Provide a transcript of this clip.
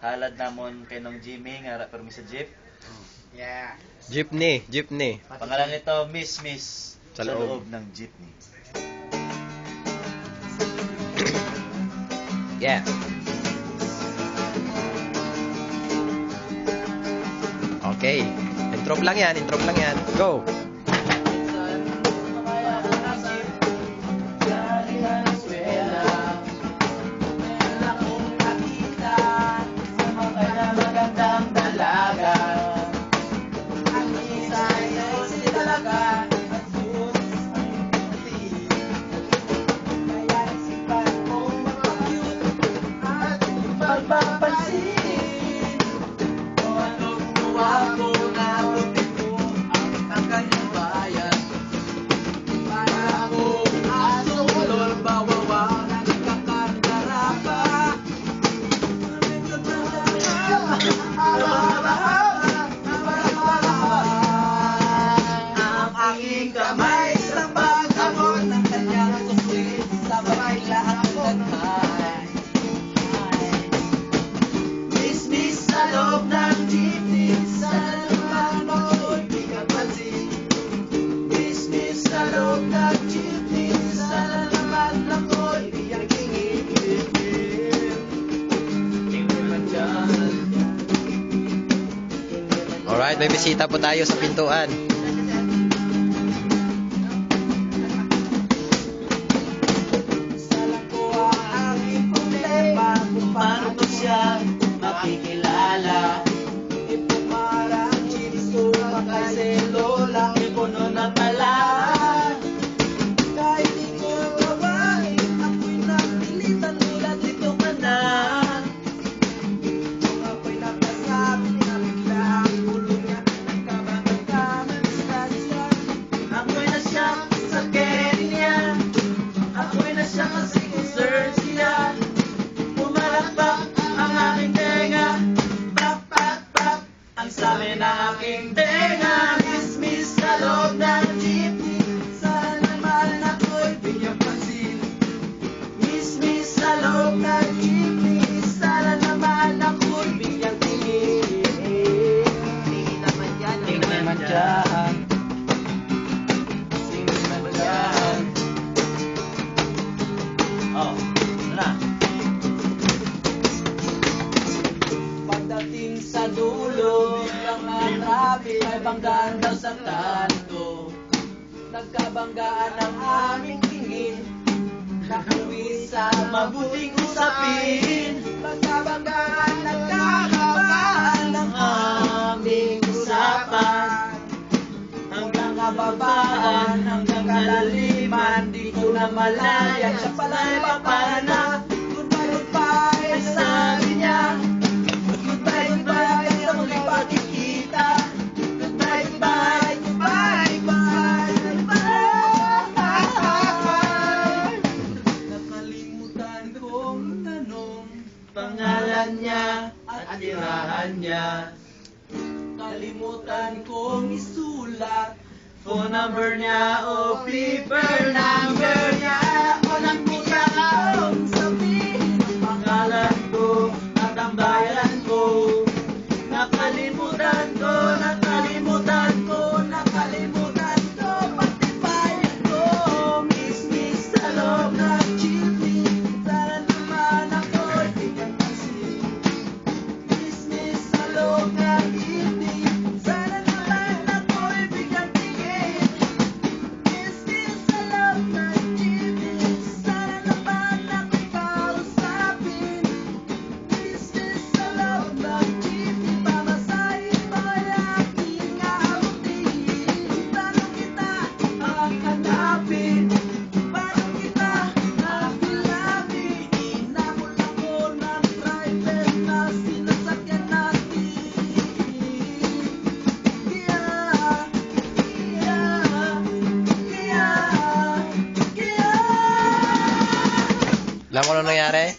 halad namon kay nung Jimmy nga ra permi sa jeep. Yeah. Jeepney. Pangalan nito Miss Sa sa loob. loob ng jeepney. Yeah. Okay. Intro lang yan. Go. Alright, may bisita po tayo sa pintuan. Paano ko siya makikilala? Ipumarang chiniso makay lola ipuno na pala. Kahit di ko babae, ako'y napilitan ulat dito ka na. Kung ako'y nakasabi na bigla ang ulo niya, nagkabagagaman sa siya. Ako'y na siya sa kere niya, ako'y na siya kasi concern siya. Pumalakpak ang aking tenga, pap pap pap ang sabi ng aking tenga. Miss sa loob ng jeepney, sana naman ako'y bigyan pansin. Miss sa loob ng jeepney, sana naman ako'y bigyan tingin. Tingin naman dyan, tingin naman dyan, tingin naman dyan. Oh, ano na? Pagdating sa dulo, biglang matrapik ay banggaan daw sa kanto. Nagkabanggaan ang aming tingin, nakuwi sa mabuting usapin. Nagkabanggaan ang aming usapan. Hanggang kababaan, hanggang kalaliman, di ko na malayan siya pala'y papana. Goodbye, ay sabi niya. Goodbye, sa muling pagkikita. Goodbye. Nakalimutan kong tanong pangalan niya at tirahan niya. Kalimutan kong isulat phone number niya o paper number niya. Walang kita akong sabihin ang pangalan ko at ang bayan ko. Nakalimutan ko pati bayan ko. Miss sa loob ng jeepney, sana naman ako'y bigyan pansin. Miss sa loob ng jeepney, sana naman ako'y bigyan tingin. Miss sa loob ng jeepney, sana naman ako'y kausapin. Miss sa loob ng jeepney, pamasahin mo'y aking aabutin. Paano kita hahanapin? Paano kita hahanapin? Inabol ako ng driver na sinasakyan natin. Alam mo ano nangyari?